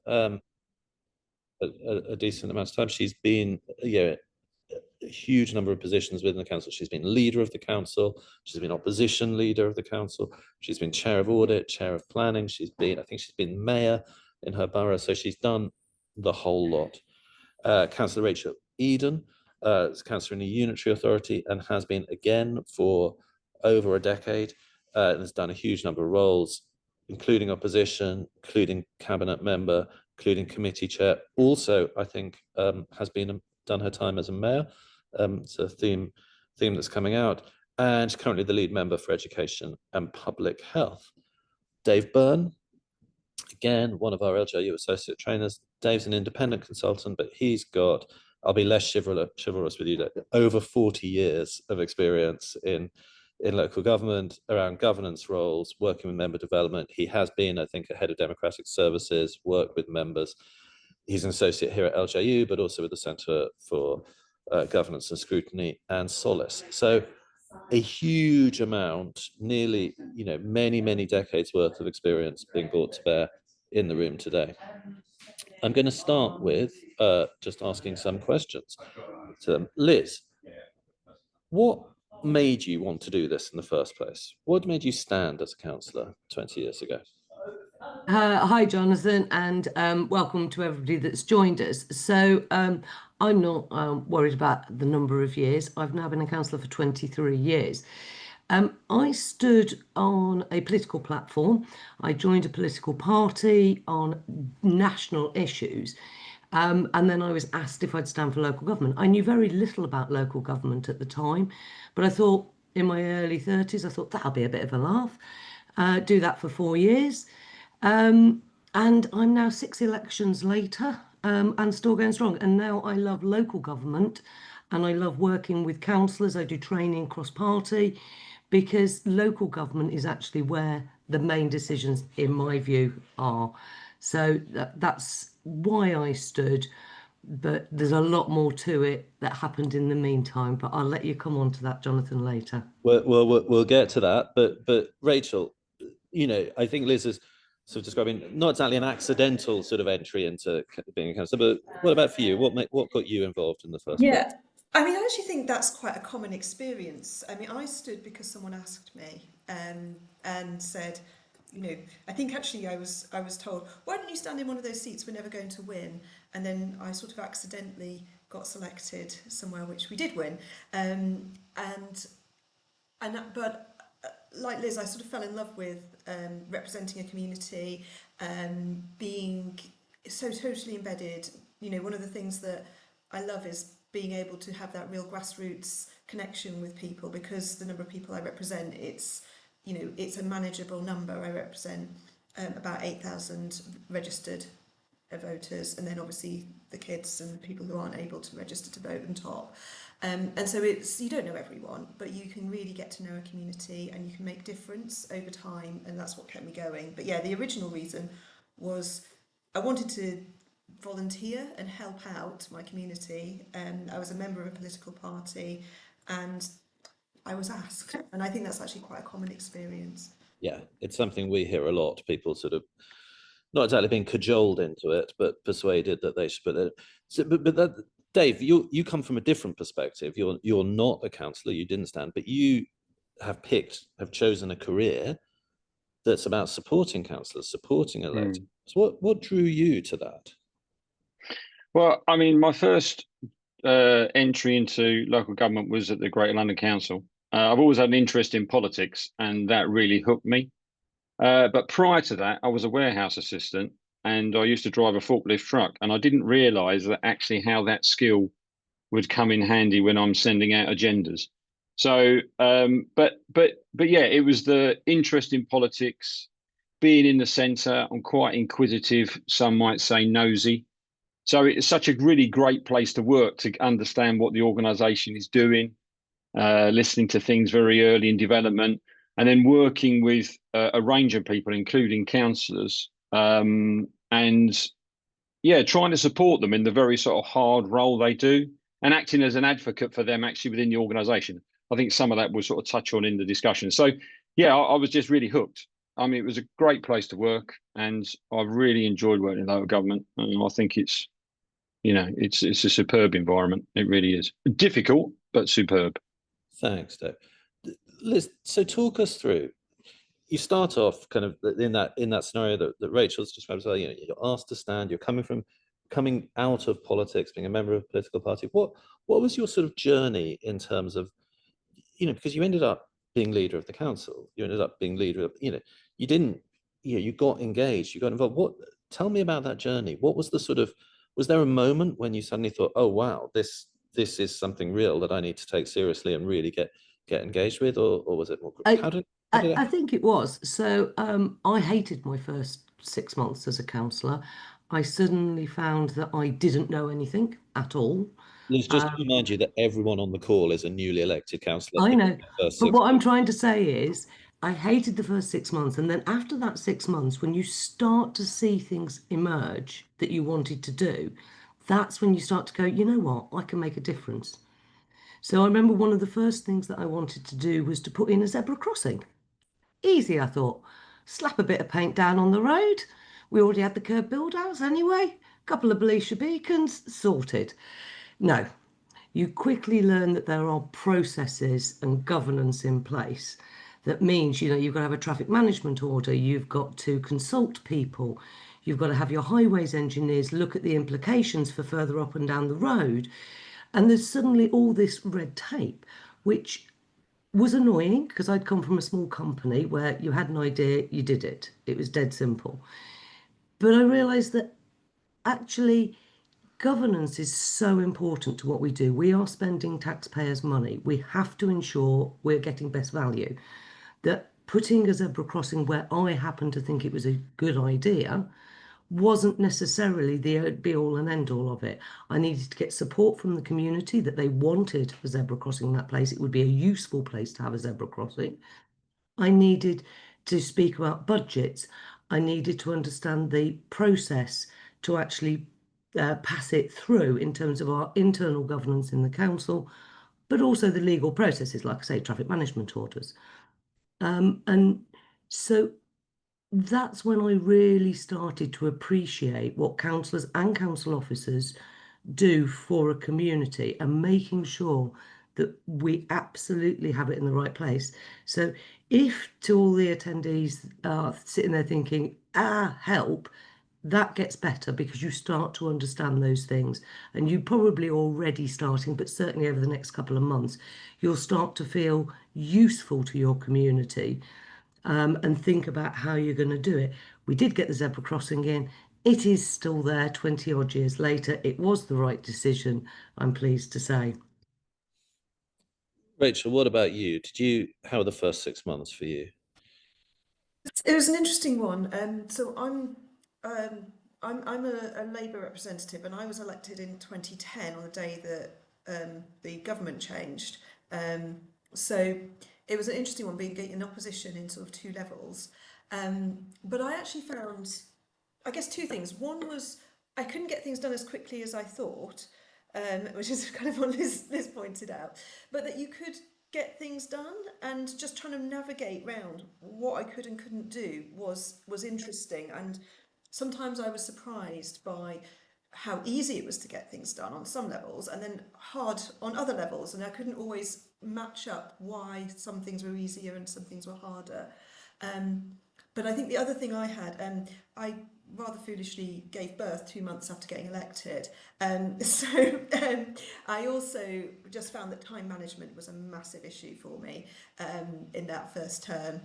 a decent amount of time. She's been, a huge number of positions within the council. She's been leader of the council. She's been opposition leader of the council. She's been chair of audit, chair of planning. I think she's been mayor in her borough. So she's done the whole lot. Councillor Rachel Eden is councillor in a unitary authority and has been again for over a decade, and has done a huge number of roles, including opposition, including cabinet member, including committee chair. Also, I think has done her time as a mayor. It's a theme that's coming out, and she's currently the lead member for education and public health. Dave Byrne, again, one of our LJU associate trainers. Dave's an independent consultant, but he's got, I'll be less chivalrous with you, over 40 years of experience in local government, around governance roles, working with member development. He has been, I think, a head of democratic services, worked with members. He's an associate here at LJU, but also with the Centre for Governance and Scrutiny and Solace. So a huge amount, nearly, many decades worth of experience being brought to bear in the room today. I'm going to start with just asking some questions to them. Liz, what made you want to do this in the first place? What made you stand as a councillor 20 years ago? Hi, Jonathan, and welcome to everybody that's joined us. So I'm not worried about the number of years. I've now been a councillor for 23 years. I stood on a political platform. I joined a political party on national issues. And then I was asked if I'd stand for local government. I knew very little about local government at the time, but I thought in my early 30s, I thought that'll be a bit of a laugh. Do that for 4 years. And I'm now 6 elections later and still going strong. And now I love local government and I love working with councillors. I do training cross-party because local government is actually where the main decisions, in my view, are. So that's why I stood. But there's a lot more to it that happened in the meantime. But I'll let you come on to that, Jonathan, later. We'll get to that. But Rachel, I think Liz is sort of describing not exactly an accidental sort of entry into being a councillor, but what about for you? What got you involved in the first place? I mean, I actually think that's quite a common experience. I mean, I stood because someone asked me and said, I think actually I was told, why don't you stand in one of those seats, we're never going to win. And then I sort of accidentally got selected somewhere which we did win. But like Liz, I sort of fell in love with representing a community, being so totally embedded. One of the things that I love is being able to have that real grassroots connection with people, because the number of people I represent, it's a manageable number. I represent about 8,000 registered voters, and then obviously the kids and people who aren't able to register to vote on top. And so you don't know everyone, but you can really get to know a community and you can make difference over time, and that's what kept me going. But yeah, the original reason was I wanted to volunteer and help out my community. I was a member of a political party and I was asked, and I think that's actually quite a common experience. Yeah, it's something we hear a lot. People sort of not exactly being cajoled into it, but persuaded that they should. But Dave, you come from a different perspective. You're not a councillor. You didn't stand, but you have chosen a career that's about supporting councillors, supporting electors. So what drew you to that? Well, I mean, my first entry into local government was at the Greater London Council. I've always had an interest in politics, and that really hooked me. But prior to that, I was a warehouse assistant, and I used to drive a forklift truck, and I didn't realise that actually how that skill would come in handy when I'm sending out agendas. So, but yeah, it was the interest in politics, being in the centre. I'm quite inquisitive, some might say nosy. So it's such a really great place to work, to understand what the organisation is doing, listening to things very early in development, and then working with a range of people, including councillors, and yeah, trying to support them in the very sort of hard role they do, and acting as an advocate for them actually within the organisation. I think some of that we'll sort of touch on in the discussion. So yeah, I was just really hooked. I mean, it was a great place to work, and I really enjoyed working in local government. And I think it's, you know, it's a superb environment. It really is difficult, but superb. Thanks, Dave. Liz, so talk us through. You start off kind of in that scenario that Rachel's described as well. You know, you're asked to stand. You're coming out of politics, being a member of a political party. What was your sort of journey in terms of, you know, because you ended up being leader of the council. You ended up being leader of, you know, you didn't, you know, you got engaged. You got involved. Tell me about that journey. What was the sort of, was there a moment when you suddenly thought, oh wow, this is something real that I need to take seriously and really get engaged with, or was it more? I think it was. So I hated my first 6 months as a councillor. I suddenly found that I didn't know anything at all. Liz, just to remind you that everyone on the call is a newly elected councillor. I know, but what I'm trying to say is I hated the first 6 months. And then after that 6 months, when you start to see things emerge that you wanted to do, that's when you start to go, you know what, I can make a difference. So I remember one of the first things that I wanted to do was to put in a zebra crossing. Easy, I thought. Slap a bit of paint down on the road. We already had the curb build outs anyway. Couple of Belisha beacons, sorted. No, you quickly learn that there are processes and governance in place. That means, you know, you've got to have a traffic management order, you've got to consult people, you've got to have your highways engineers look at the implications for further up and down the road. And there's suddenly all this red tape, which was annoying because I'd come from a small company where you had an idea, you did it. It was dead simple. But I realised that actually governance is so important to what we do. We are spending taxpayers' money. We have to ensure we're getting best value. That putting a zebra crossing where I happen to think it was a good idea wasn't necessarily the be all and end all of it. I needed to get support from the community that they wanted a zebra crossing in that place. It would be a useful place to have a zebra crossing. I needed to speak about budgets. I needed to understand the process to actually pass it through in terms of our internal governance in the council, but also the legal processes, like I say, traffic management orders. And so that's when I really started to appreciate what councillors and council officers do for a community and making sure that we absolutely have it in the right place. So if to all the attendees are sitting there thinking, help, that gets better because you start to understand those things, and you probably already starting, but certainly over the next couple of months, you'll start to feel useful to your community. And think about how you're going to do it. We did get the zebra crossing in. It is still there 20 odd years later. It was the right decision, I'm pleased to say. Rachel, what about you? How were the first 6 months for you? It was an interesting one. So I'm a Labour representative, and I was elected in 2010 on the day that the government changed. So it was an interesting one, being in opposition in sort of two levels. But I actually found, I guess, two things. One was I couldn't get things done as quickly as I thought, which is kind of what Liz pointed out, but that you could get things done, and just trying to navigate round what I could and couldn't do was interesting. And sometimes I was surprised by how easy it was to get things done on some levels, and then hard on other levels, and I couldn't always match up why some things were easier and some things were harder. But I think the other thing I had, I rather foolishly gave birth 2 months after getting elected. So I also just found that time management was a massive issue for me in that first term.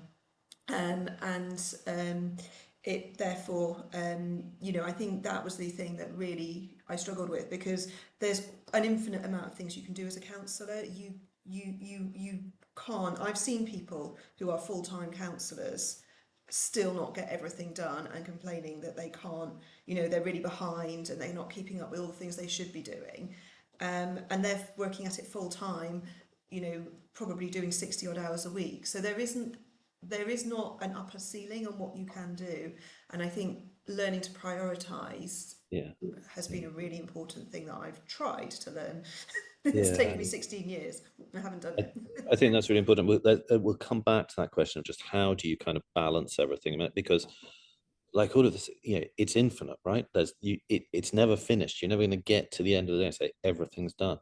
It therefore, you know, I think that was the thing that really I struggled with, because there's an infinite amount of things you can do as a councillor. You can't. I've seen people who are full-time councillors still not get everything done and complaining that they can't, you know, they're really behind and they're not keeping up with all the things they should be doing. And they're working at it full time, you know, probably doing 60 odd hours a week. So there is not an upper ceiling on what you can do. And I think learning to prioritise has been a really important thing that I've tried to learn. It's Yeah. taken me 16 years. I haven't done it. I think that's really important. We'll come back to that question of just how do you kind of balance everything, because like all of this, it's infinite, right? It's never finished. You're never going to get to the end of the day and say everything's done.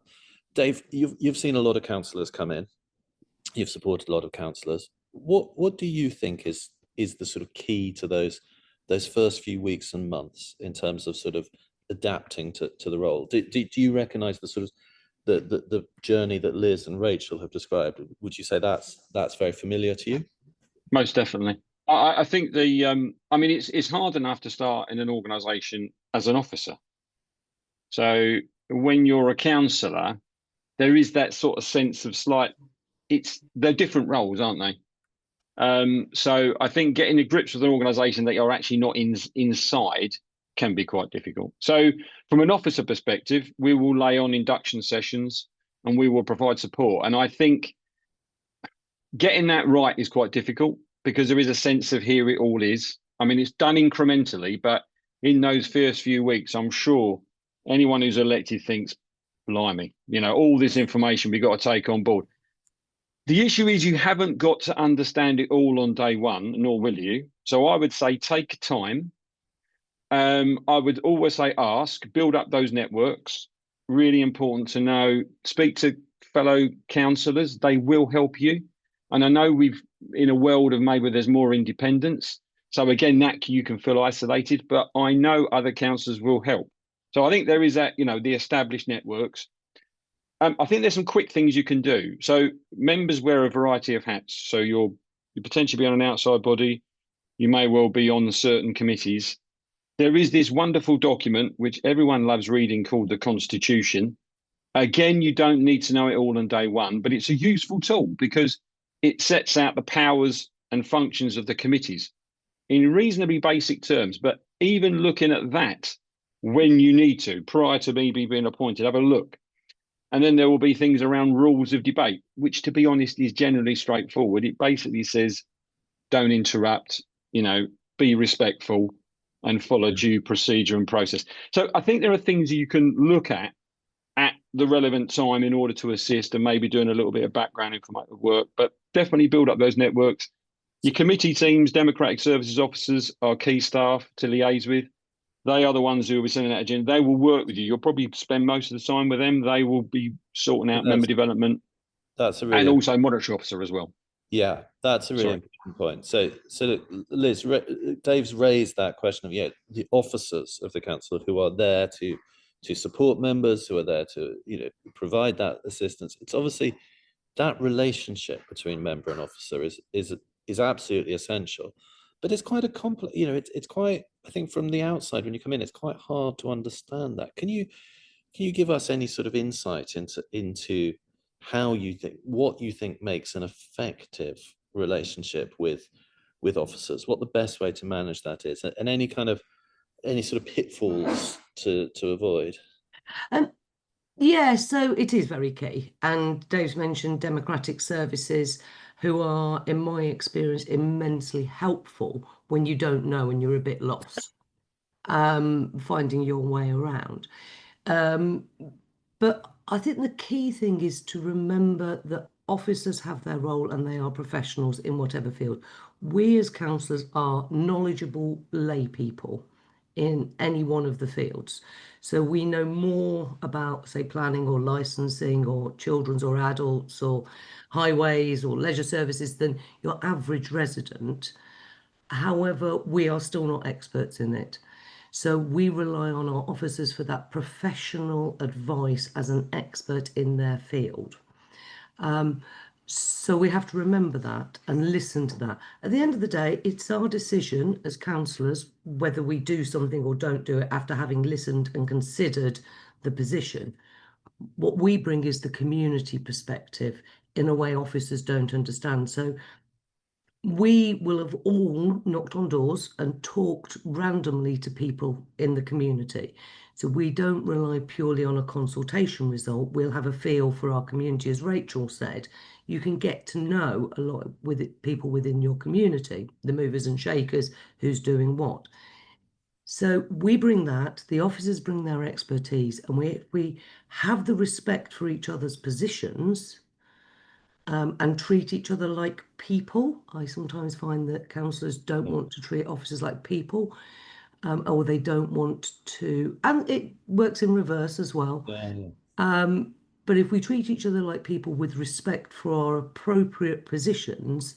Dave, you've seen a lot of councillors come in. You've supported a lot of councillors. What do you think is the sort of key to those first few weeks and months in terms of sort of adapting to the role? Do you recognise the sort of the journey that Liz and Rachel have described? Would you say that's very familiar to you? Most definitely. I think I mean, it's hard enough to start in an organisation as an officer. So when you're a councillor, there is that sort of sense of they're different roles, aren't they? So I think getting to grips with an organisation that you're actually not inside can be quite difficult. So from an officer perspective, we will lay on induction sessions and we will provide support. And I think getting that right is quite difficult because there is a sense of here it all is. I mean, it's done incrementally, but in those first few weeks, I'm sure anyone who's elected thinks, blimey, all this information we've got to take on board. The issue is you haven't got to understand it all on day one, nor will you. So I would say take time. I would always say ask, build up those networks. Really important to know, speak to fellow councillors. They will help you. And I know we've in a world of maybe there's more independence. So again, that you can feel isolated, but I know other councillors will help. So I think there is that, the established networks. I think there's some quick things you can do. So members wear a variety of hats. So you potentially be on an outside body. You may well be on certain committees. There is this wonderful document, which everyone loves reading, called the Constitution. Again, you don't need to know it all on day one, but it's a useful tool because it sets out the powers and functions of the committees in reasonably basic terms. But even looking at that when you need to, prior to maybe being appointed, have a look. And then there will be things around rules of debate, which, to be honest, is generally straightforward. It basically says, don't interrupt, be respectful and follow due procedure and process. So I think there are things you can look at the relevant time in order to assist and maybe doing a little bit of background informative work, but definitely build up those networks. Your committee teams, democratic services officers are key staff to liaise with. They are the ones who will be sending that agenda. They will work with you. You'll probably spend most of the time with them. They will be sorting out member development. That's a really and also monetary officer as well. Yeah, that's a really important point. So Liz, Dave's raised that question of the officers of the council who are there to support members, who are there to provide that assistance. It's obviously that relationship between member and officer is absolutely essential, but it's quite a complex. It's quite, I think, from the outside when you come in, it's quite hard to understand that. Can you give us any sort of insight into how what you think makes an effective relationship with officers, what the best way to manage that is, and any sort of pitfalls to avoid? Yeah, so it is very key. And Dave's mentioned democratic services, who are, in my experience, immensely helpful when you don't know and you're a bit lost, finding your way around. But I think the key thing is to remember that officers have their role and they are professionals in whatever field. We as councillors are knowledgeable lay people in any one of the fields. So we know more about, say, planning or licensing or children's or adults or highways or leisure services than your average resident. However, we are still not experts in it. So we rely on our officers for that professional advice as an expert in their field. So we have to remember that and listen to that. At the end of the day, it's our decision as councillors whether we do something or don't do it after having listened and considered the position. What we bring is the community perspective in a way officers don't understand. So we will have all knocked on doors and talked randomly to people in the community. So we don't rely purely on a consultation result. We'll have a feel for our community. As Rachel said, you can get to know a lot with people within your community, the movers and shakers, who's doing what. So we bring that, the officers bring their expertise, and we have the respect for each other's positions, and treat each other like people. I sometimes find that councillors don't want to treat officers like people, or they don't want to, and it works in reverse as well. Yeah. But if we treat each other like people with respect for our appropriate positions,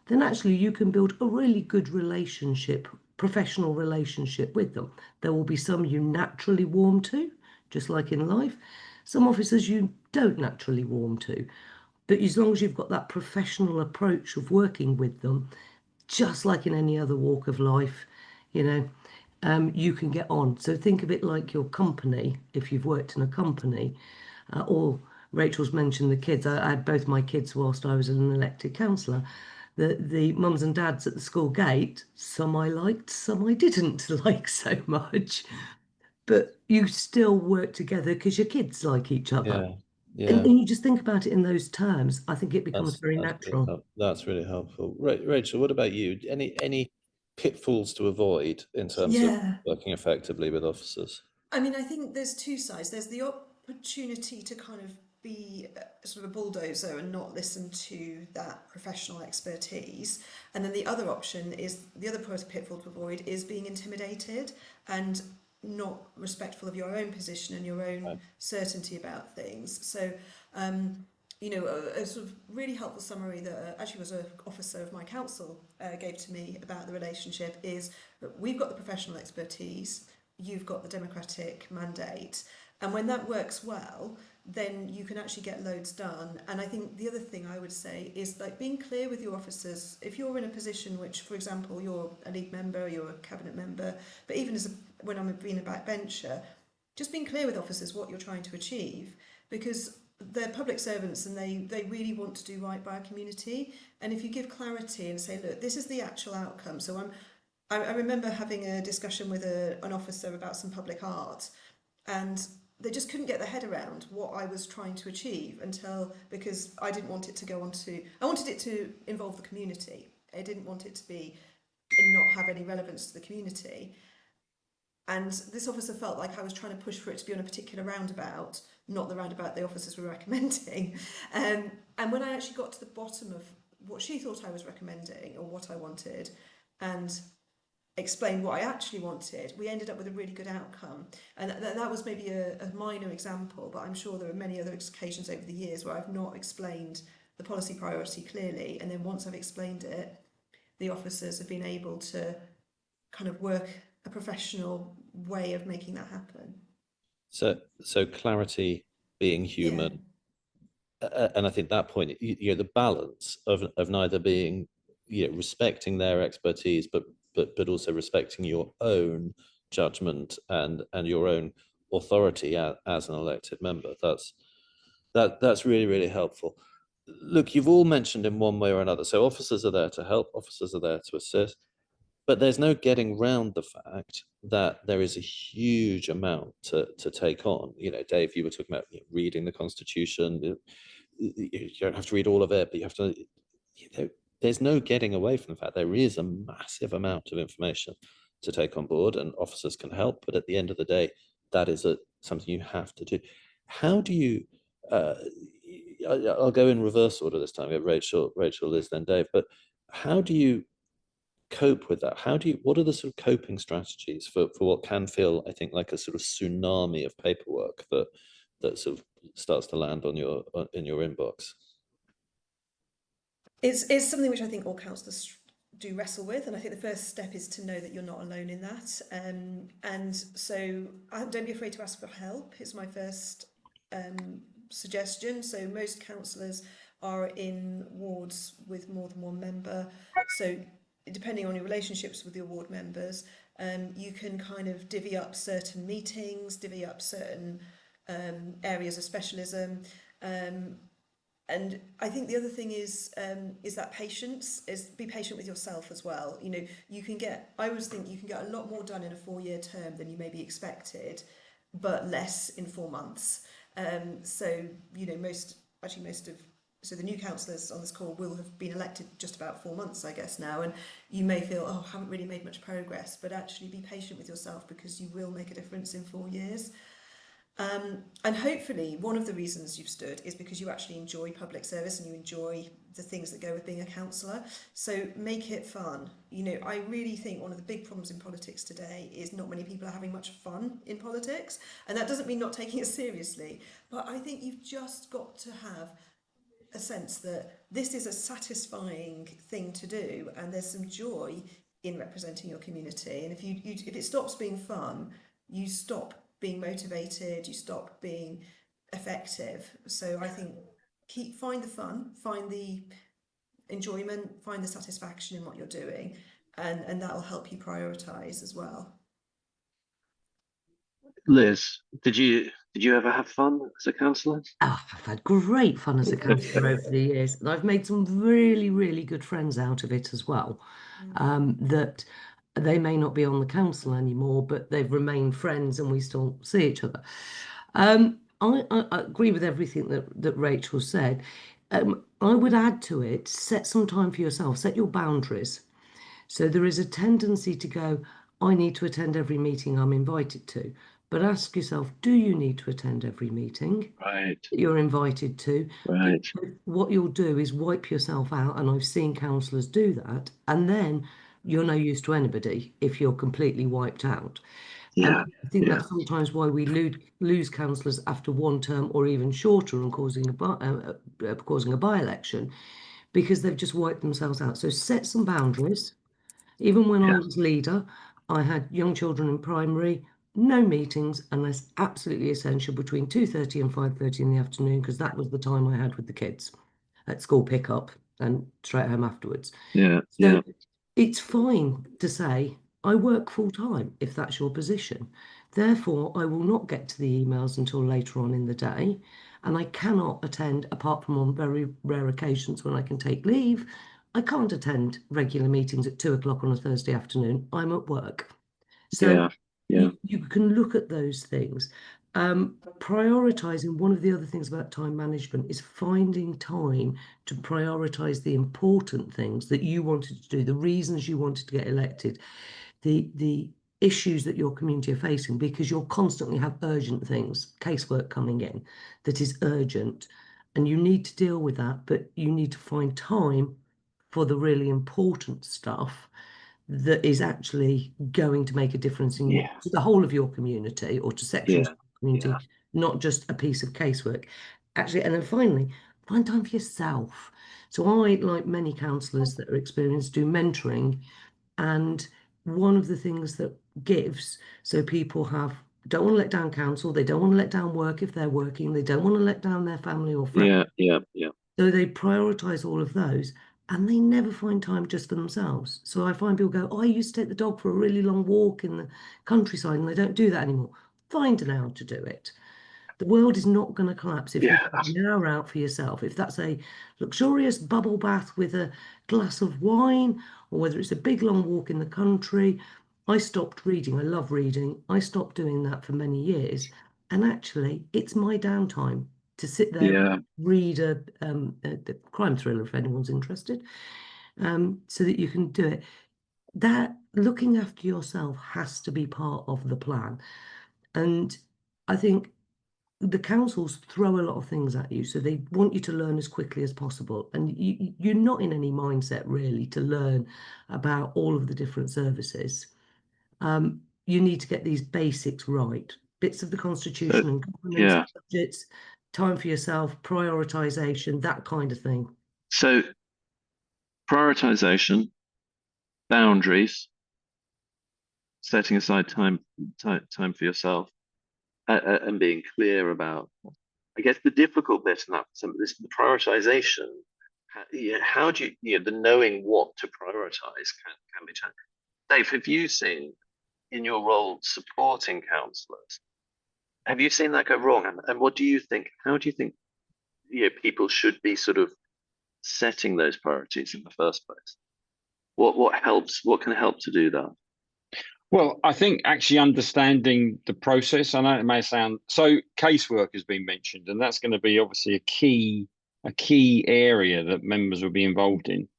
then actually you can build a really good relationship, professional relationship with them. There will be some you naturally warm to, just like in life. Some officers you don't naturally warm to. But as long as you've got that professional approach of working with them, just like in any other walk of life, you know, you can get on. So think of it like your company, if you've worked in a company, or Rachel's mentioned the kids. I had both my kids whilst I was an elected councillor. The mums and dads at the school gate, some I liked, some I didn't like so much. But you still work together because your kids like each other. Yeah. And you just think about it in those terms, I think it becomes very natural. That's really helpful. Rachel, what about you? Any pitfalls to avoid in terms of Yeah. working effectively with officers? I mean, I think there's two sides. There's the opportunity to kind of be sort of a bulldozer and not listen to that professional expertise. And then the other option is, the other pitfall to avoid is being intimidated and not respectful of your own position and your own Right. certainty about things. So, you know, a sort of really helpful summary that actually was an officer of my council gave to me about the relationship is that we've got the professional expertise, you've got the democratic mandate, and when that works well, then you can actually get loads done. And I think the other thing I would say is like being clear with your officers. If you're in a position which, for example, you're a lead member, you're a cabinet member, but even when I'm being a backbencher, just being clear with officers what you're trying to achieve, because they're public servants and they really want to do right by our community. And if you give clarity and say, look, this is the actual outcome. So I remember having a discussion with an officer about some public art, and they just couldn't get their head around what I was trying to achieve because I didn't want it to go on to, I wanted it to involve the community. I didn't want it to be and not have any relevance to the community. And this officer felt like I was trying to push for it to be on a particular roundabout, not the roundabout the officers were recommending. And when I actually got to the bottom of what she thought I was recommending or what I wanted, and explained what I actually wanted, we ended up with a really good outcome. And that was maybe a minor example, but I'm sure there are many other occasions over the years where I've not explained the policy priority clearly, and then once I've explained it, the officers have been able to kind of work a professional way of making that happen. So clarity, being human, and I think that point, the balance of neither being, respecting their expertise, but also respecting your own judgment and your own authority as an elected member. That's really, really helpful. Look, you've all mentioned in one way or another. So officers are there to help, officers are there to assist, but there's no getting round the fact that there is a huge amount to take on. Dave, you were talking about reading the Constitution. You don't have to read all of it, but you have to. There's no getting away from the fact there is a massive amount of information to take on board, and officers can help. But at the end of the day, that is something you have to do. How do you? I'll go in reverse order this time. Rachel, Liz, then Dave. But how do you cope with that? What are the sort of coping strategies for what can feel, I think, like a sort of tsunami of paperwork that sort of starts to land on in your inbox? It's something which I think all councillors do wrestle with, and I think the first step is to know that you're not alone in that. And so don't be afraid to ask for help. It's my first suggestion. So most councillors are in wards with more than one member. So depending on your relationships with your ward members, you can kind of divvy up certain meetings, divvy up certain areas of specialism. And I think the other thing is that patience, is be patient with yourself as well. I always think you can get a lot more done in a 4-year term than you maybe expected, but less in 4 months. So, most of so the new councillors on this call will have been elected just about 4 months, I guess, now, and you may feel, oh, I haven't really made much progress, but actually be patient with yourself, because you will make a difference in 4 years. And hopefully one of the reasons you've stood is because you actually enjoy public service and you enjoy the things that go with being a councillor. So make it fun. You know, I really think one of the big problems in politics today is not many people are having much fun in politics. And that doesn't mean not taking it seriously, but I think you've just got to have a sense that this is a satisfying thing to do, and there's some joy in representing your community. And if it stops being fun, you stop being motivated, you stop being effective. So I think find the fun, find the enjoyment, find the satisfaction in what you're doing, and that will help you prioritise as well. Liz, did you ever have fun as a councillor? Oh, I've had great fun as a councillor over the years, and I've made some really, really good friends out of it as well. That they may not be on the council anymore, but they've remained friends and we still see each other. I agree with everything that Rachel said. I would add to it, set some time for yourself, set your boundaries. So there is a tendency to go, I need to attend every meeting I'm invited to. But ask yourself, do you need to attend every meeting Right. that you're invited to? Right. What you'll do is wipe yourself out, and I've seen councillors do that, and then you're no use to anybody if you're completely wiped out. Yeah. I think Yeah. that's sometimes why we lose councillors after one term or even shorter, and causing a by-election, because they've just wiped themselves out. So set some boundaries. Even when I was leader, I had young children in primary, no meetings unless absolutely essential between 2:30 and 5:30 in the afternoon, because that was the time I had with the kids at school pickup and straight home afterwards. Yeah. So Yeah. it's fine to say, I work full time if that's your position. Therefore, I will not get to the emails until later on in the day. And I cannot attend, apart from on very rare occasions when I can take leave, I can't attend regular meetings at 2 o'clock on a Thursday afternoon. I'm at work. So Yeah. Yeah. you can look at those things. Prioritizing, one of the other things about time management is finding time to prioritize the important things that you wanted to do, the reasons you wanted to get elected, the issues that your community are facing, because you'll constantly have urgent things, casework coming in that is urgent, and you need to deal with that, but you need to find time for the really important stuff that is actually going to make a difference in Yeah. to the whole of your community or to sections Yeah. of the community, not just a piece of casework. Actually, and then finally, find time for yourself. So I, like many councillors that are experienced, do mentoring, and one of the things that gives, so people don't want to let down council, they don't want to let down work if they're working, they don't want to let down their family or friends. Yeah. Yeah. Yeah. So they prioritize all of those, and they never find time just for themselves. So I find people go, oh, I used to take the dog for a really long walk in the countryside, and they don't do that anymore. Find an hour to do it. The world is not going to collapse if you take an hour out for yourself. If that's a luxurious bubble bath with a glass of wine, or whether it's a big long walk in the country. I stopped reading. I love reading. I stopped doing that for many years. And actually, it's my downtime to sit there, Yeah. read a crime thriller if anyone's interested, so that you can do it. That looking after yourself has to be part of the plan. And I think the councils throw a lot of things at you, so they want you to learn as quickly as possible, and you're not in any mindset really to learn about all of the different services. You need to get these basics right, bits of the constitution and governance, budgets, time for yourself, prioritization, that kind of thing. So prioritization, boundaries, setting aside time for yourself, and being clear about, I guess, the difficult bit in that, the prioritization. How do you, the knowing what to prioritize can be challenging. Dave, have you seen in your role supporting councillors, have you seen that go wrong? And what do you think? How do you think people should be sort of setting those priorities in the first place? What helps? What can help to do that? Well, I think actually understanding the process. I know it may sound so. Casework has been mentioned, and that's going to be obviously a key a key area that members will be involved in.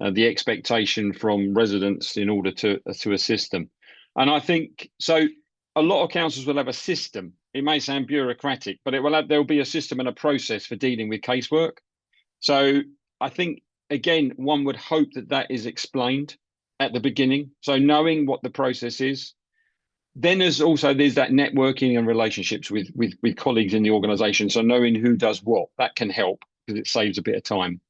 The expectation from residents in order to assist them. And I think, so a lot of councils will have a system. It may sound bureaucratic, but there'll be a system and a process for dealing with casework. So I think, again, one would hope that that is explained at the beginning. So knowing what the process is. Then there's that networking and relationships with colleagues in the organisation. So knowing who does what, that can help because it saves a bit of time.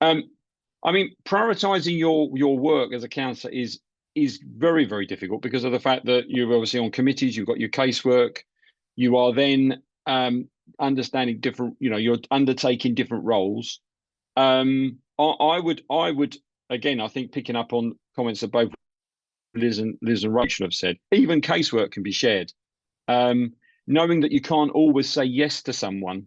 I mean, prioritising your work as a councillor is very, very difficult because of the fact that you're obviously on committees, you've got your casework, you are then understanding different, you're undertaking different roles. I would again, I think picking up on comments that both Liz and Rachel have said, even casework can be shared. Knowing that you can't always say yes to someone.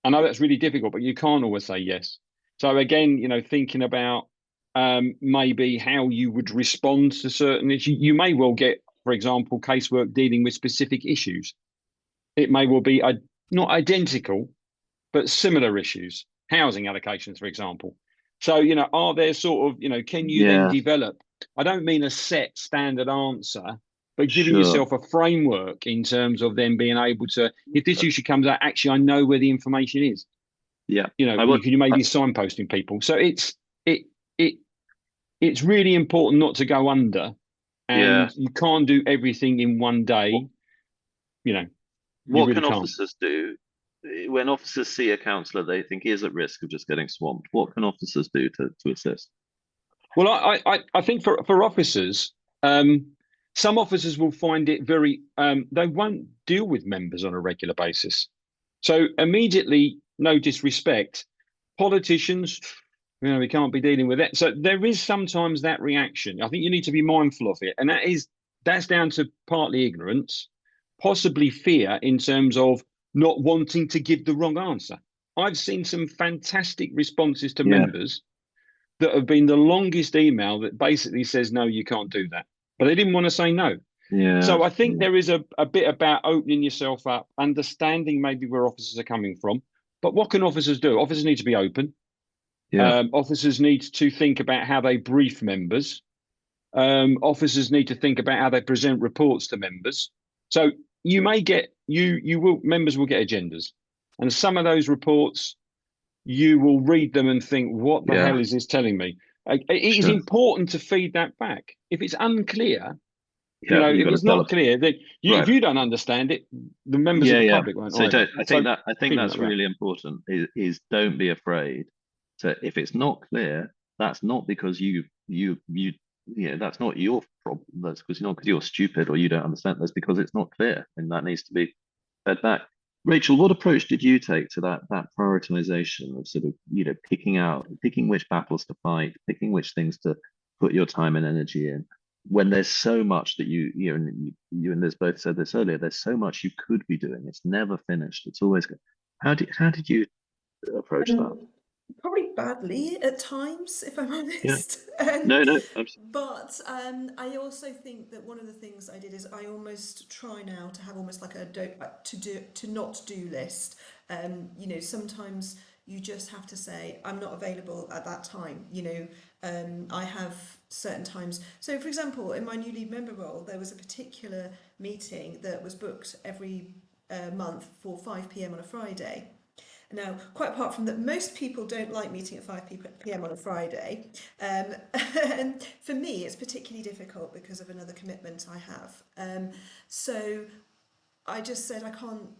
I know that's really difficult, but you can't always say yes. So again, thinking about maybe how you would respond to certain issues. You may well get, for example, casework dealing with specific issues. It may well be not identical, but similar issues. Housing allocations, for example. So, are there sort of, can you then develop, I don't mean a set standard answer, but giving yourself a framework in terms of then being able to, if this issue comes out, actually, I know where the information is. Yeah, you may be signposting people. So it's really important not to go under, and you can't do everything in one day. What can officers do when officers see a councillor they think is at risk of just getting swamped? What can officers do to assist? Well, I think for officers, some officers will find it very, they won't deal with members on a regular basis. So immediately, no disrespect, politicians, we can't be dealing with that. So there is sometimes that reaction. I think you need to be mindful of it. And that's down to partly ignorance, possibly fear in terms of not wanting to give the wrong answer. I've seen some fantastic responses to members that have been the longest email that basically says, no, you can't do that. But they didn't want to say no. So I think there is a bit about opening yourself up, understanding maybe where officers are coming from. But what can officers do? Officers need to be open. Officers need to think about how they brief members. Officers need to think about how they present reports to members. So you may get, members will get agendas. And some of those reports, you will read them and think, what the hell is this telling me? It is important to feed that back. If it's unclear, if it's not clear, then if you don't understand it, the members of the public won't. So I think that's really important. Is don't be afraid. So if it's not clear, that's not because that's not your problem. That's because you're stupid or you don't understand. That's because it's not clear, and that needs to be fed back. Rachel, what approach did you take to that prioritization of sort of picking which battles to fight, picking which things to put your time and energy in, when there's so much that you and Liz both said this earlier, there's so much you could be doing. It's never finished. It's always good. How did you approach that? Probably badly at times, if I'm honest. No, absolutely. But I also think that one of the things I did is I almost try now to have almost like a to not do list. Sometimes you just have to say, I'm not available at that time. I have certain times. So, for example, in my new lead member role, there was a particular meeting that was booked every month for 5 p.m. on a Friday. Now, quite apart from that, most people don't like meeting at 5 p.m. on a Friday. And for me, it's particularly difficult because of another commitment I have. So I just said,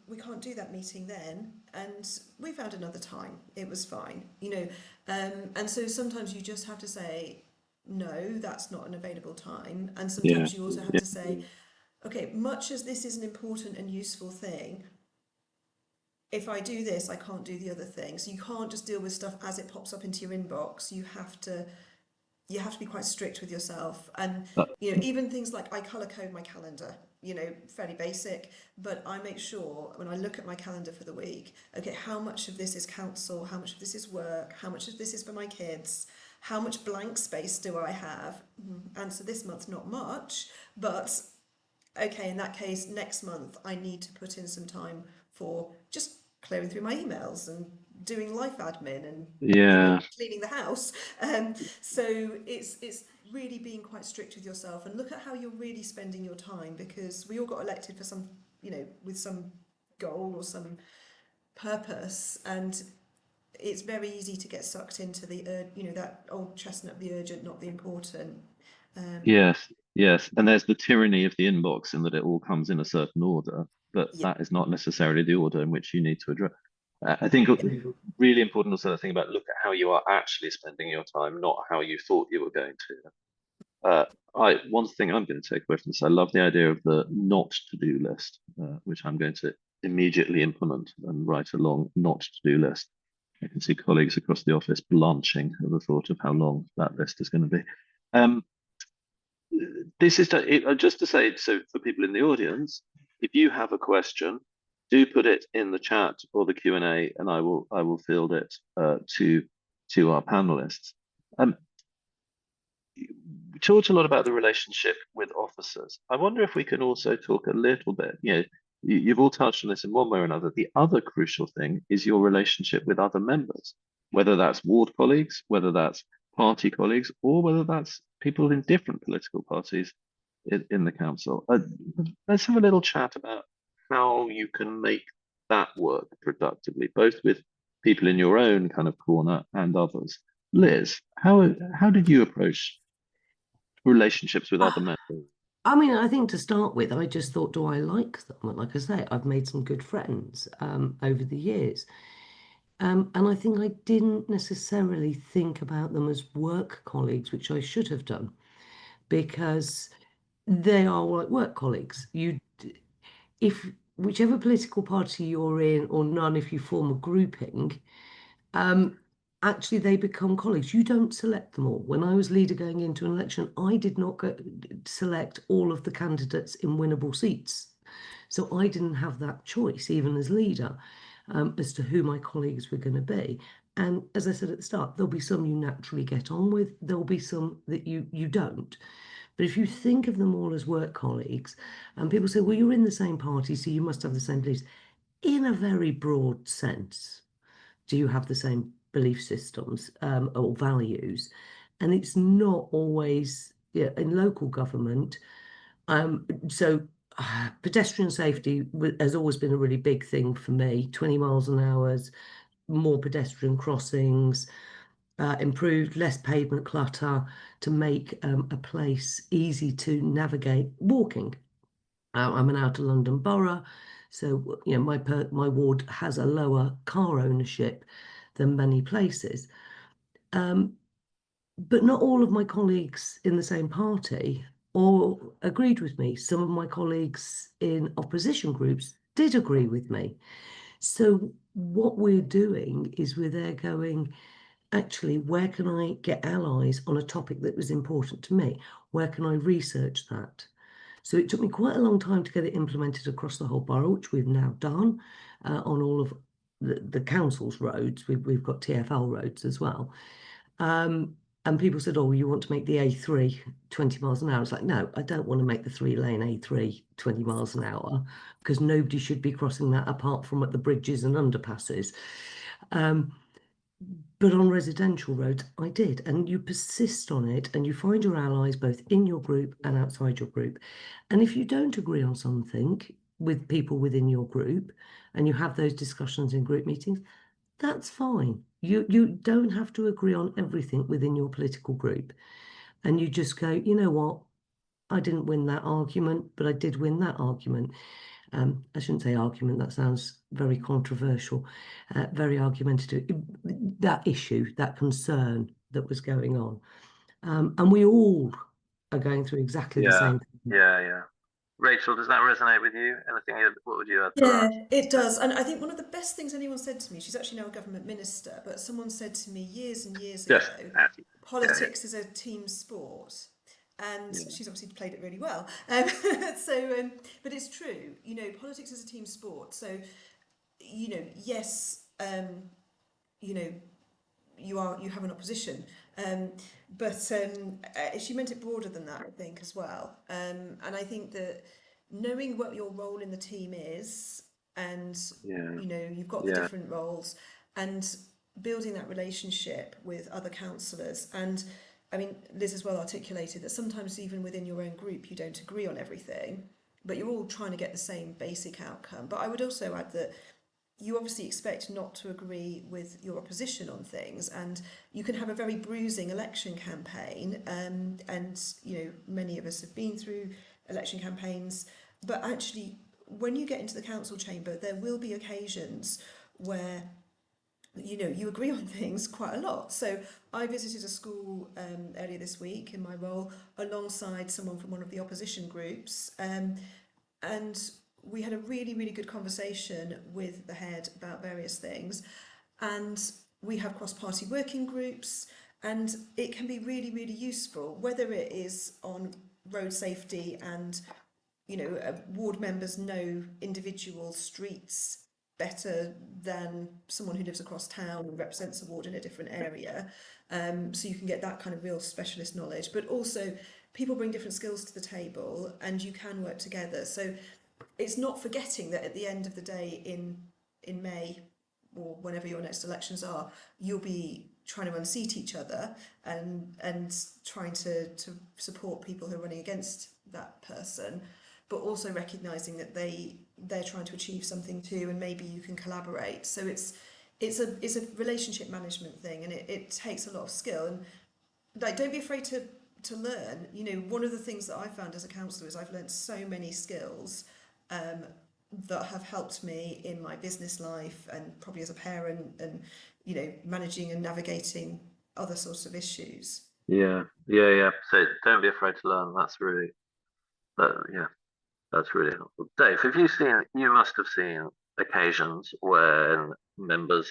we can't do that meeting then. And we found another time. It was fine, and so sometimes you just have to say, no, that's not an available time. And sometimes you also have to say, okay, much as this is an important and useful thing, if I do this, I can't do the other thing. So you can't just deal with stuff as it pops up into your inbox. You have to be quite strict with yourself. And even things like I colour code my calendar, fairly basic, but I make sure when I look at my calendar for the week, okay, how much of this is council, how much of this is work, how much of this is for my kids, how much blank space do I have? Answer this month, not much, but okay, in that case, next month I need to put in some time for just clearing through my emails and doing life admin and Yeah. cleaning the house. So it's really being quite strict with yourself and look at how you're really spending your time, because we all got elected for some, with some goal or some purpose, and it's very easy to get sucked into the that old chestnut, the urgent, not the important. Yes, yes. And there's the tyranny of the inbox in that it all comes in a certain order, but Yeah. that is not necessarily the order in which you need to address. I think really important also to think about, look at how you are actually spending your time, not how you thought you were going to. One thing I'm going to take away from this, I love the idea of the not to do list, which I'm going to immediately implement and write a long not to do list. I can see colleagues across the office blanching at the thought of how long that list is going to be. This is just to say, so for people in the audience, if you have a question, do put it in the chat or the Q&A, and I will field it to our panelists. We talked a lot about the relationship with officers. I wonder if we can also talk a little bit. You've all touched on this in one way or another. The other crucial thing is your relationship with other members, whether that's ward colleagues, whether that's party colleagues, or whether that's people in different political parties in the council. Let's have a little chat about how you can make that work productively, both with people in your own kind of corner and others. Liz, how did you approach relationships with other members? I mean, I think to start with, I just thought, do I like them? Like I say, I've made some good friends over the years. And I think I didn't necessarily think about them as work colleagues, which I should have done, because they are like work colleagues. If whichever political party you're in or none, if you form a grouping, actually they become colleagues. You don't select them all. When I was leader going into an election, I did not select all of the candidates in winnable seats. So I didn't have that choice, even as leader, as to who my colleagues were going to be. And as I said at the start, there'll be some you naturally get on with, there'll be some that you don't. But if you think of them all as work colleagues, and people say, well, you're in the same party, so you must have the same beliefs. In a very broad sense, do you have the same belief systems or values? And it's not always in local government. Pedestrian safety has always been a really big thing for me. 20 miles an hour, more pedestrian crossings, improved, less pavement clutter to make a place easy to navigate walking. I'm an outer London borough, so my ward has a lower car ownership than many places. But not all of my colleagues in the same party or agreed with me. Some of my colleagues in opposition groups did agree with me. So what we're doing is we're there going, actually, where can I get allies on a topic that was important to me? Where can I research that? So it took me quite a long time to get it implemented across the whole borough, which we've now done on all of the council's roads. We've got TfL roads as well. And people said, oh, you want to make the A3 20 miles an hour? It's like, no, I don't want to make the 3-lane A3 20 miles an hour, because nobody should be crossing that apart from at the bridges and underpasses. But on residential roads, I did. And you persist on it and you find your allies both in your group and outside your group. And if you don't agree on something with people within your group and you have those discussions in group meetings, that's fine. You don't have to agree on everything within your political group. And you just go, you know what? I didn't win that argument, but I did win that argument. I shouldn't say argument, that sounds very controversial, very argumentative. That issue, that concern that was going on. And we all are going through exactly the same thing. Yeah. Rachel, does that resonate with you? What would you add to Yeah, that? it does. And I think one of the best things anyone said to me, she's actually now a government minister, but someone said to me years and years ago, politics is a team sport. And she's obviously played it really well. But it's true, politics is a team sport. So, yes, you have an opposition, but she meant it broader than that, I think, as well. And I think that knowing what your role in the team is and Yeah. you know, you've got the Yeah. different roles, and building that relationship with other councillors. And I mean, Liz has well articulated that sometimes even within your own group you don't agree on everything, but you're all trying to get the same basic outcome. But I would also add that you obviously expect not to agree with your opposition on things, and you can have a very bruising election campaign, and you know, many of us have been through election campaigns, but actually when you get into the council chamber there will be occasions where, you know, you agree on things quite a lot. So I visited a school earlier this week in my role alongside someone from one of the opposition groups, and we had a really, really good conversation with the head about various things. And we have cross-party working groups, and it can be really, really useful, whether it is on road safety and, you know, ward members know individual streets better than someone who lives across town and represents a ward in a different area. So you can get that kind of real specialist knowledge, but also people bring different skills to the table and you can work together. So it's not forgetting that at the end of the day in May or whenever your next elections are, you'll be trying to unseat each other and trying to support people who are running against that person, but also recognising that they're trying to achieve something too, and maybe you can collaborate. So it's a relationship management thing, and it takes a lot of skill. And like, don't be afraid to learn. You know, one of the things that I found as a councillor is I've learned so many skills that have helped me in my business life and probably as a parent, and you know, managing and navigating other sorts of issues. Yeah. So don't be afraid to learn. That's really, that's really helpful. Dave, you must have seen occasions when members,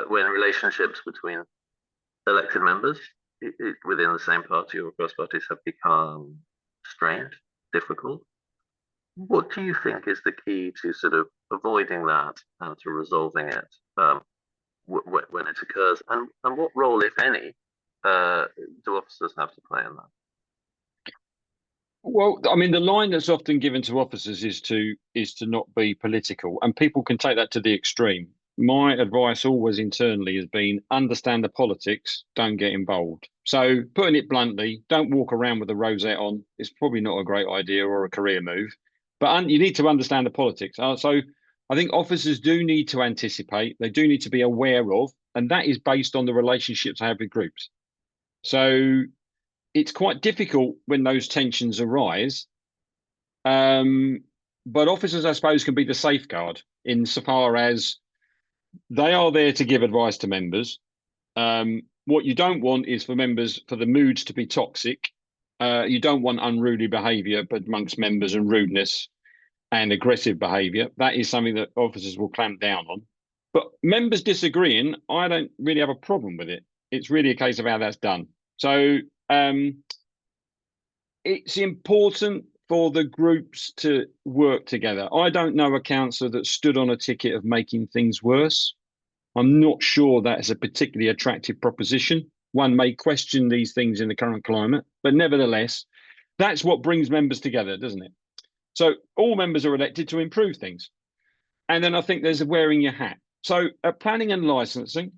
when relationships between elected members within the same party or across parties have become strained, difficult. What do you think is the key to sort of avoiding that and to resolving it when it occurs? And what role, if any, do officers have to play in that? Well, I mean, the line that's often given to officers is to not be political, and people can take that to the extreme. My advice always internally has been understand the politics, don't get involved. So putting it bluntly, don't walk around with a rosette on. It's probably not a great idea or a career move, but you need to understand the politics. So I think officers do need to anticipate, they do need to be aware of, and that is based on the relationships they have with groups. So it's quite difficult when those tensions arise. But officers, I suppose, can be the safeguard insofar as they are there to give advice to members. What you don't want is for the moods to be toxic. You don't want unruly behaviour amongst members and rudeness and aggressive behaviour. That is something that officers will clamp down on. But members disagreeing, I don't really have a problem with it. It's really a case of how that's done. So it's important for the groups to work together. I don't know a councillor that stood on a ticket of making things worse. I'm not sure that's a particularly attractive proposition. One may question these things in the current climate, but nevertheless, that's what brings members together, doesn't it? So all members are elected to improve things. And then I think there's wearing your hat. So at planning and licensing,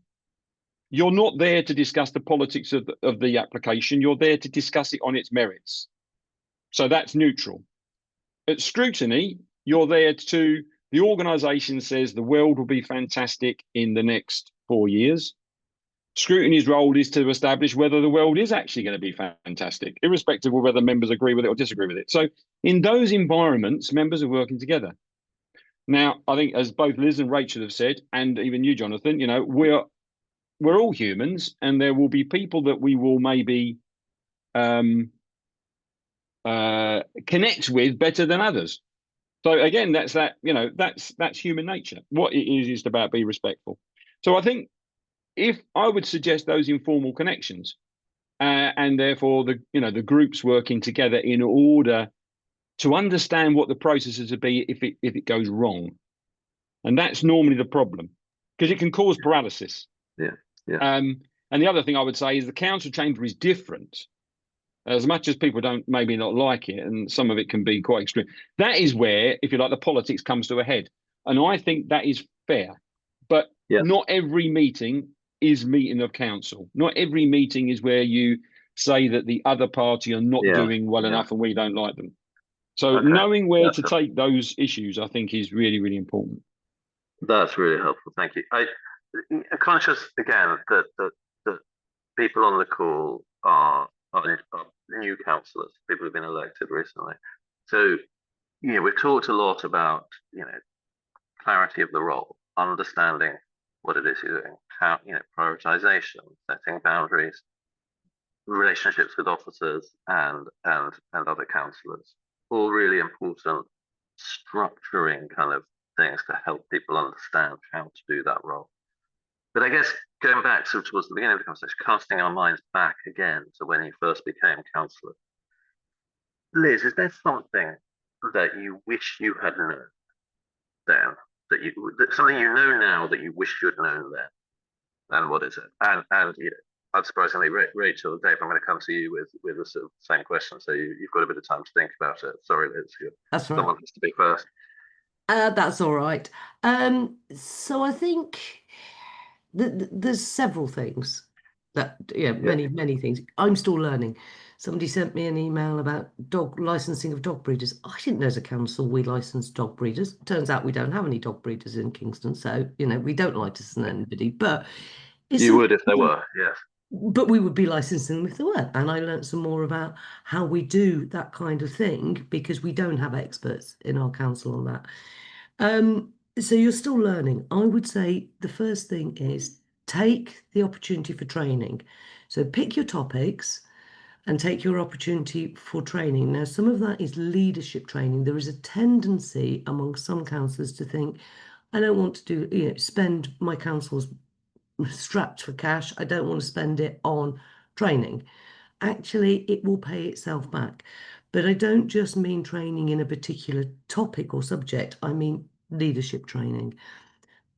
you're not there to discuss the politics of the application. You're there to discuss it on its merits. So that's neutral. At scrutiny, you're there the organisation says the world will be fantastic in the next 4 years. Scrutiny's role is to establish whether the world is actually going to be fantastic, irrespective of whether members agree with it or disagree with it. So in those environments, members are working together. Now, I think as both Liz and Rachel have said, and even you, Jonathan, you know, we're all humans, and there will be people that we will maybe connect with better than others. So again, that's human nature. What it is about be respectful. So I think if I would suggest those informal connections, and therefore the groups working together in order to understand what the processes would be if it goes wrong, and that's normally the problem because it can cause paralysis. Yeah. And the other thing I would say is the council chamber is different As much as people don't maybe not like it, and some of it can be quite extreme, that is where, if you like, the politics comes to a head. And I think that is fair. But Yeah. not every meeting is meeting of council. Not every meeting is where you say that the other party are not doing well enough and we don't like them. So knowing where to take those issues, I think, is really, really important. That's really helpful. Thank you. I'm conscious again that people on the call are new councillors, people who've been elected recently. So, we've talked a lot about, clarity of the role, understanding what it is you're doing, how, prioritization, setting boundaries, relationships with officers and other councillors, all really important structuring kind of things to help people understand how to do that role. But I guess going back towards the beginning of the conversation, casting our minds back again to when you first became councillor, Liz, is there something that you wish you had known then, something you know now that you wish you'd known then? And what is it? And unsurprisingly, Rachel, Dave, I'm going to come to you with the sort of same question. So you've got a bit of time to think about it. Sorry, Liz. That's right. Someone has to be first. That's all right. So I think there's several things that, many things. I'm still learning. Somebody sent me an email about dog licensing of dog breeders. I didn't know as a council we license dog breeders. Turns out we don't have any dog breeders in Kingston, so we don't license anybody. But you would if there were, yes. But we would be licensing them if there were. And I learned some more about how we do that kind of thing because we don't have experts in our council on that. So you're still learning. I would say the first thing is take the opportunity for training. So pick your topics and take your opportunity for training. Now, some of that is leadership training. There is a tendency among some councillors to think, I don't want to spend my council's strapped for cash. I don't want to spend it on training. Actually, it will pay itself back. But I don't just mean training in a particular topic or subject. I mean leadership training.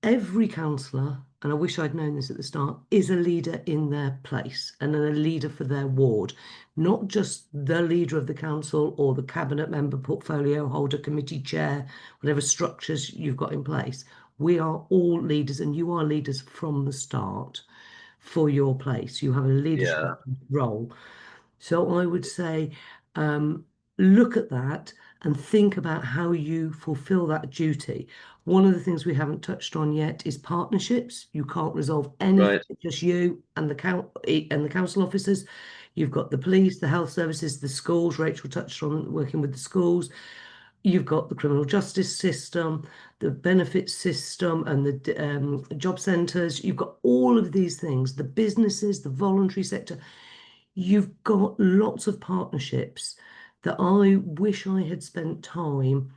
Every councillor, and I wish I'd known this at the start, is a leader in their place and a leader for their ward, not just the leader of the council or the cabinet member, portfolio holder, committee chair, whatever structures you've got in place. We are all leaders, and you are leaders from the start for your place. You have a leadership role. So I would say, look at that and think about how you fulfill that duty. One of the things we haven't touched on yet is partnerships. You can't resolve anything, just you and the council officers. You've got the police, the health services, the schools. Rachel touched on working with the schools. You've got the criminal justice system, the benefits system, and the job centres. You've got all of these things, the businesses, the voluntary sector. You've got lots of partnerships that I wish I had spent time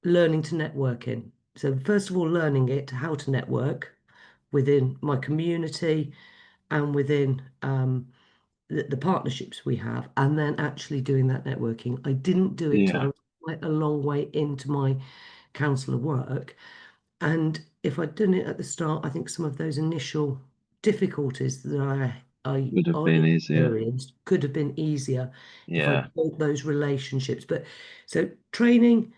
learning to network in. So first of all, learning how to network within my community and within the partnerships we have, and then actually doing that networking. I didn't do it till I was quite a long way into my councillor work. And if I'd done it at the start, I think some of those initial difficulties that I would have been easier. Could have been easier if I built those relationships. But so training,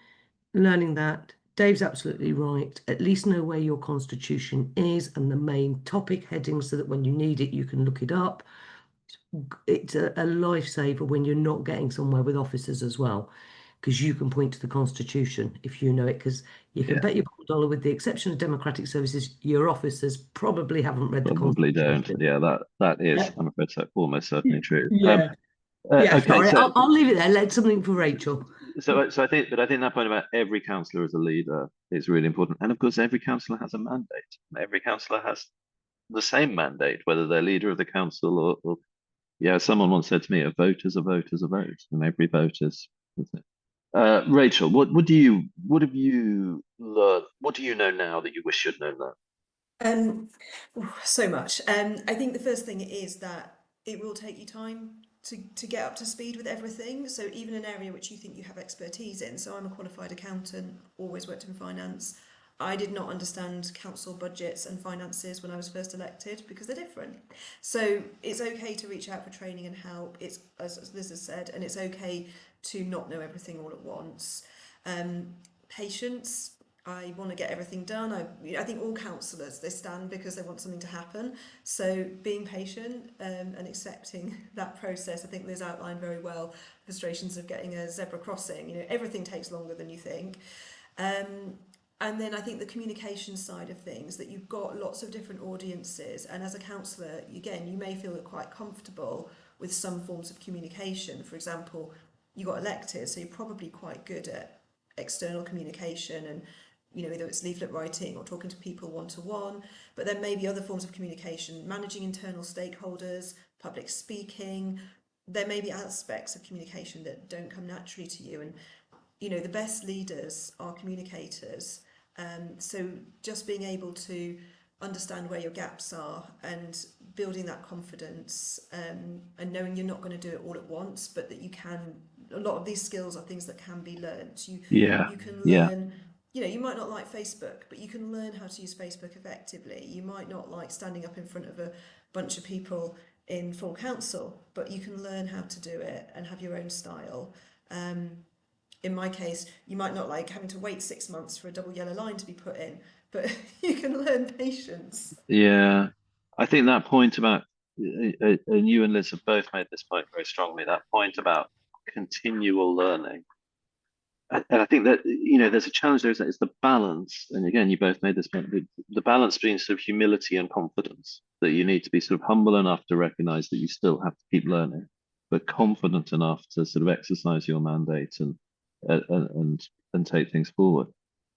learning that. Dave's absolutely right. At least know where your constitution is and the main topic heading so that when you need it, you can look it up. It's a lifesaver when you're not getting somewhere with officers as well, because you can point to the constitution if you know it, because you can bet your dollar, with the exception of democratic services, your officers probably haven't read the constitution. Don't. Yeah, that is, I'm afraid, almost certainly true. Okay, sorry, so I'll leave it there. Let something for Rachel. So I think that point about every councillor as a leader is really important. And of course, every councillor has a mandate. Every councillor has the same mandate, whether they're leader of the council or someone once said to me, a vote is a vote is a vote, and every vote is. Rachel, what have you learned? What do you know now that you wish you'd known that? So much. I think the first thing is that it will take you time to get up to speed with everything. So even an area which you think you have expertise in. So I'm a qualified accountant, always worked in finance. I did not understand council budgets and finances when I was first elected because they're different. So it's okay to reach out for training and help. It's, as Liz has said, and it's okay to not know everything all at once. Patience. I want to get everything done. I think all councillors, they stand because they want something to happen. So being patient and accepting that process, I think Liz outlined very well frustrations of getting a zebra crossing. You know, everything takes longer than you think. And then I think the communication side of things, that you've got lots of different audiences, and as a councillor, again, you may feel quite comfortable with some forms of communication. For example, you got elected, so you're probably quite good at external communication, and you know, either it's leaflet writing or talking to people one-to-one, but there may be other forms of communication, managing internal stakeholders, public speaking. There may be aspects of communication that don't come naturally to you, and you know, the best leaders are communicators. So just being able to understand where your gaps are and building that confidence, and knowing you're not going to do it all at once, but that you can. A lot of these skills are things that can be learned. You can learn. You know, you might not like Facebook, but you can learn how to use Facebook effectively. You might not like standing up in front of a bunch of people in full council, but you can learn how to do it and have your own style. In my case, you might not like having to wait 6 months for a double yellow line to be put in, but you can learn patience. Yeah, I think that point about, and you and Liz have both made this point very strongly, that point about continual learning. And I think that, you know, there's a challenge there, is that it's the balance. And again, you both made this point, the balance between sort of humility and confidence, that you need to be sort of humble enough to recognize that you still have to keep learning, but confident enough to sort of exercise your mandate and take things forward.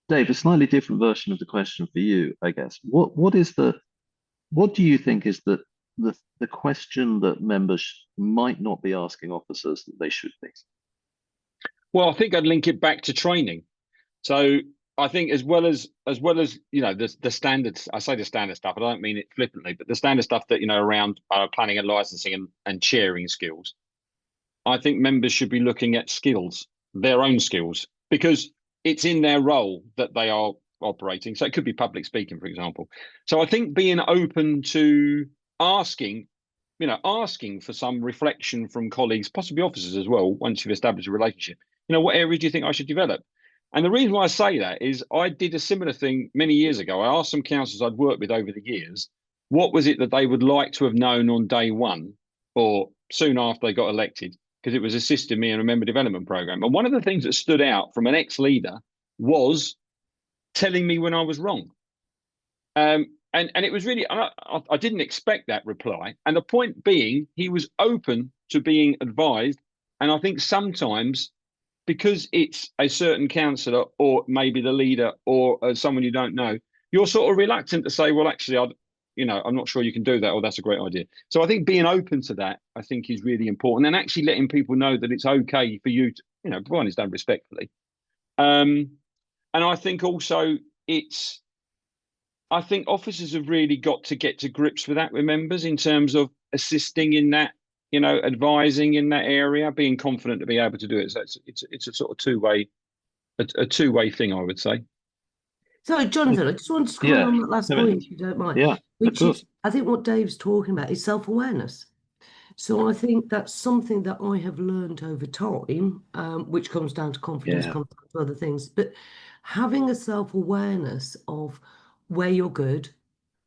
Dave, a slightly different version of the question for you, I guess. What do you think is the question that members might not be asking officers that they should be? Well, I think I'd link it back to training. So I think as well as you know, the standards, I say the standard stuff, I don't mean it flippantly, but the standard stuff that, you know, around planning and licensing and chairing skills, I think members should be looking at skills, their own skills, because it's in their role that they are operating. So it could be public speaking, for example. So I think being open to asking for some reflection from colleagues, possibly officers as well, once you've established a relationship, you know, what areas do you think I should develop? And the reason why I say that is I did a similar thing many years ago. I asked some councillors I'd worked with over the years, what was it that they would like to have known on day one or soon after they got elected, because it was assisting me in a member development program. And one of the things that stood out from an ex-leader was telling me when I was wrong. And it was really, I didn't expect that reply. And the point being, he was open to being advised. And I think sometimes, because it's a certain councillor or maybe the leader or someone you don't know, you're sort of reluctant to say, well, actually, I'm not sure you can do that, or that's a great idea. So I think being open to that, I think, is really important, and actually letting people know that it's okay for you to, you know, provided it's done respectfully. And I think also I think officers have really got to get to grips with that with members in terms of assisting in that, you know, advising in that area, being confident to be able to do it. So it's a sort of two-way thing, I would say. So, Jonathan, I just wanted to comment on that last point, if you don't mind. Yeah, which is, I think what Dave's talking about is self-awareness. So I think that's something that I have learned over time, which comes down to confidence, comes down to other things. But having a self-awareness of where you're good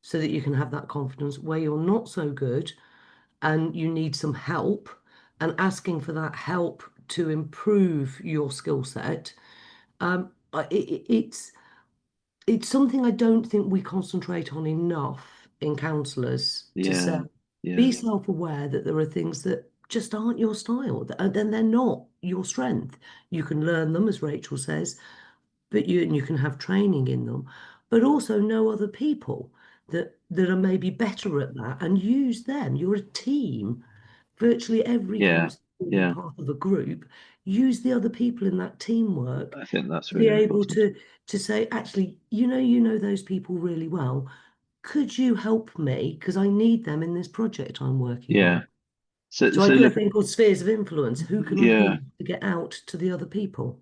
so that you can have that confidence, where you're not so good and you need some help, and asking for that help to improve your skill set, it's something I don't think we concentrate on enough in councillors to say, be self-aware that there are things that just aren't your style, and then they're not your strength. You can learn them, as Rachel says, but you can have training in them, but also know other people that are maybe better at that and use them. You're a team. Virtually every council being part of a group, use the other people in that teamwork. I think that's really really able important. to say, actually, you know those people really well. Could you help me? Because I need them in this project I'm working on. So I do a thing called spheres of influence. Who can I be to get out to the other people?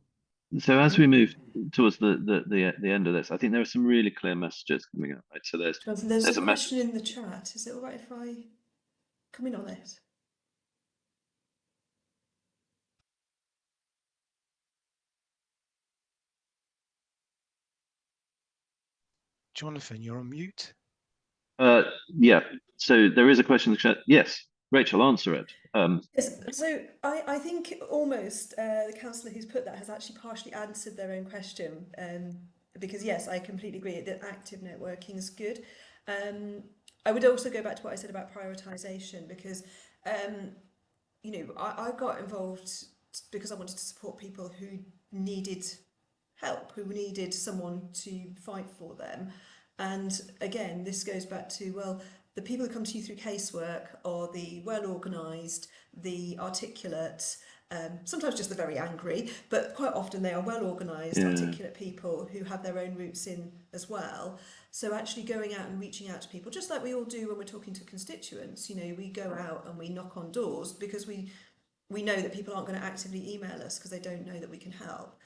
So as we move towards the end of this, I think there are some really clear messages coming up. Right. So There's there's a a question in the chat. Is it all right if I come in on it? Jonathan, you're on mute. Yeah. So there is a question in the chat. Yes, Rachel, answer it. Yes, so I think almost the councillor who's put that has actually partially answered their own question, because yes, I completely agree that active networking is good. I would also go back to what I said about prioritisation, because you know, I got involved because I wanted to support people who needed help, who needed someone to fight for them. And again, this goes back to, well, the people who come to you through casework are the well organised, the articulate, sometimes just the very angry, but quite often they are well organised, articulate people who have their own roots in as well. So actually going out and reaching out to people, just like we all do when we're talking to constituents, you know, we go out and we knock on doors because we know that people aren't going to actively email us because they don't know that we can help.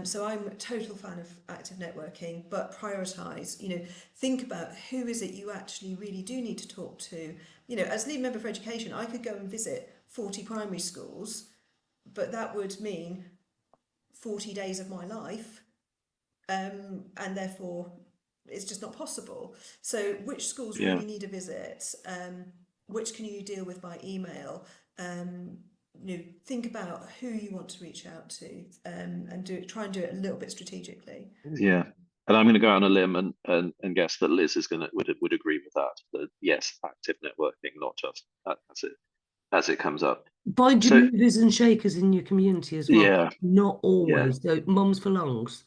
So I'm a total fan of active networking, but prioritise, you know, think about who is it you actually really do need to talk to. You know, as lead member for education, I could go and visit 40 primary schools, but that would mean 40 days of my life, and therefore it's just not possible. So which schools really need a visit? Which can you deal with by email? You know, think about who you want to reach out to, and try and do it a little bit strategically. Yeah, and I'm going to go out on a limb and guess that Liz is would agree with that. That yes, active networking, not just as it comes up. Find your movers and shakers in your community as well. Yeah, Not always. So Mums for Lungs,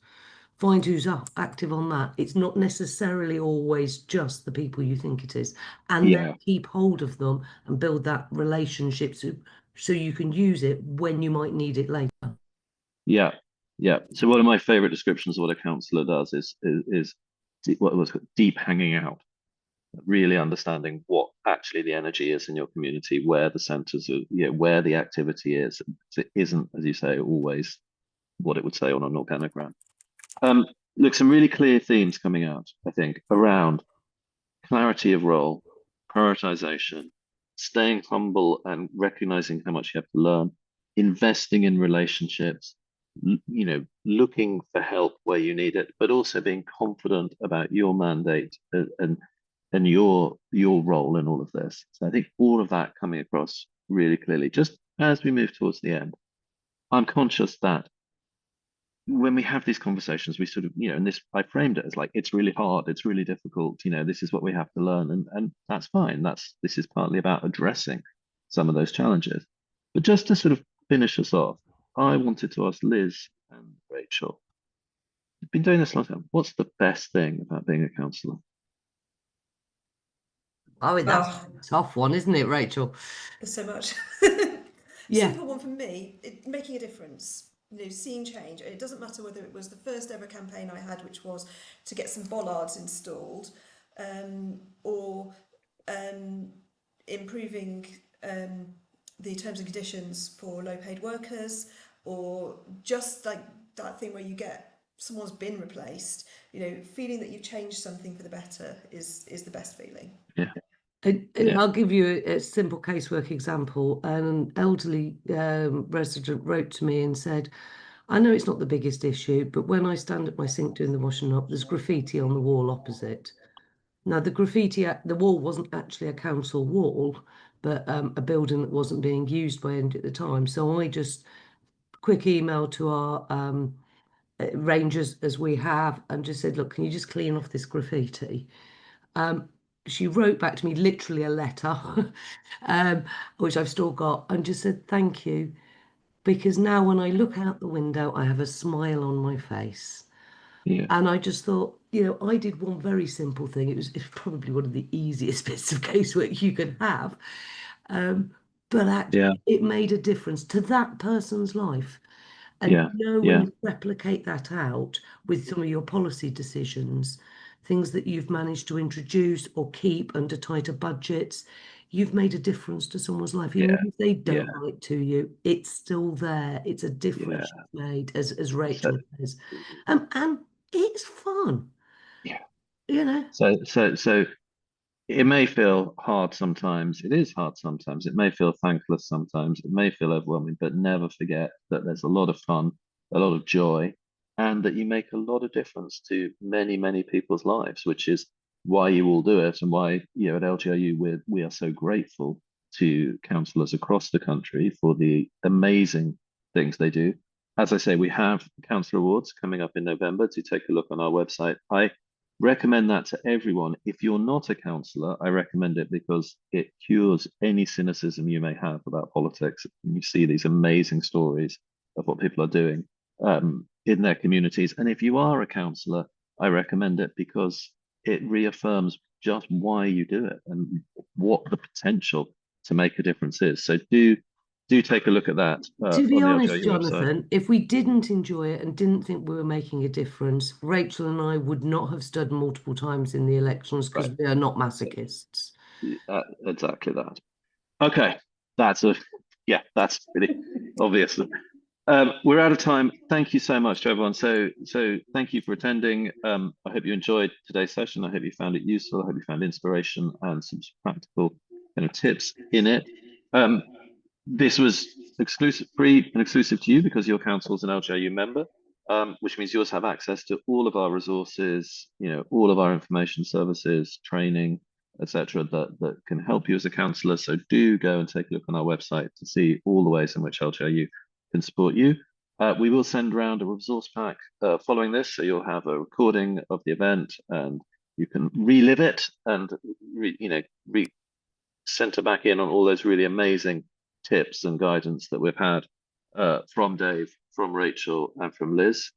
find who's active on that. It's not necessarily always just the people you think it is. And then keep hold of them and build that relationship so you can use it when you might need it later. Yeah. So one of my favorite descriptions of what a councillor does is what was deep hanging out, really understanding what actually the energy is in your community, where the centres are, you know, where the activity is. It isn't, as you say, always what it would say on an organogram. Look, some really clear themes coming out, I think, around clarity of role, prioritization, staying humble and recognizing how much you have to learn, investing in relationships, you know, looking for help where you need it, but also being confident about your mandate and your role in all of this. So I think all of that coming across really clearly. Just as we move towards the end, I'm conscious that when we have these conversations, we sort of, you know, and this, I framed it as like, it's really hard, it's really difficult, you know, this is what we have to learn, and that's fine. This is partly about addressing some of those challenges. But just to sort of finish us off, I wanted to ask Liz and Rachel, you've been doing this a long time, what's the best thing about being a councillor? Oh, that's a tough one, isn't it, Rachel? There's so much. Yeah. Simple one for me, making a difference. You know, seeing change. It doesn't matter whether it was the first ever campaign I had, which was to get some bollards installed, or improving the terms and conditions for low-paid workers, or just like that thing where you get someone's bin replaced. You know, feeling that you've changed something for the better is the best feeling. Yeah. I'll give you a simple casework example. An elderly resident wrote to me and said, I know it's not the biggest issue, but when I stand at my sink doing the washing up, there's graffiti on the wall opposite. Now, the graffiti at the wall wasn't actually a council wall, but a building that wasn't being used by anybody at the time. So I just quick email to our rangers, as we have, and just said, look, can you just clean off this graffiti? She wrote back to me literally a letter, which I've still got, and just said, thank you. Because now when I look out the window, I have a smile on my face. Yeah. And I just thought, you know, I did one very simple thing. It's probably one of the easiest bits of casework you can have. But actually, it made a difference to that person's life. And when you replicate that out with some of your policy decisions, things that you've managed to introduce or keep under tighter budgets, you've made a difference to someone's life. Even if they don't write to you, it's still there. It's a difference you've made, as Rachel says. And it's fun. Yeah. You know. So it may feel hard sometimes. It is hard sometimes. It may feel thankless sometimes. It may feel overwhelming, but never forget that there's a lot of fun, a lot of joy, and that you make a lot of difference to many, many people's lives, which is why you all do it and why, you know, at LGRU we are so grateful to councillors across the country for the amazing things they do. As I say, we have councillor awards coming up in November. To take a look on our website. I recommend that to everyone. If you're not a councillor, I recommend it because it cures any cynicism you may have about politics. You see these amazing stories of what people are doing in their communities. And if you are a councillor, I recommend it because it reaffirms just why you do it and what the potential to make a difference is. So do take a look at that. To be on the honest, LGRU Jonathan, website. if we didn't enjoy it and didn't think we were making a difference, Rachel and I would not have stood multiple times in the elections because we are not masochists. Exactly that. Okay, that's pretty obvious. We're out of time. Thank you so much to everyone. So thank you for attending. I hope you enjoyed today's session. I hope you found it useful. I hope you found inspiration and some practical kind of tips in it. This was free and exclusive to you because your council is an LGRU member, which means you also have access to all of our resources, you know, all of our information services, training, etc., that can help you as a councillor. So do go and take a look on our website to see all the ways in which LGRU can support you. We will send around a resource pack following this, so you'll have a recording of the event and you can relive it and center back in on all those really amazing tips and guidance that we've had from Dave, from Rachel, and from Liz.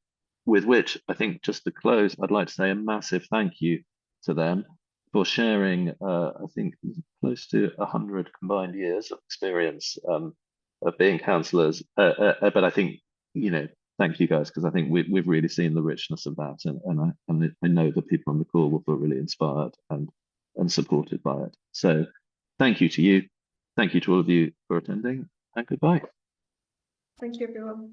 With which I think, just to close, I'd like to say a massive thank you to them for sharing, I think, close to 100 combined years of experience of being councillors. But I think, you know, thank you guys, because I think we've really seen the richness of that, and I know the people on the call will feel really inspired and supported by it. So thank you to you. Thank you to all of you for attending, and goodbye. Thank you, everyone.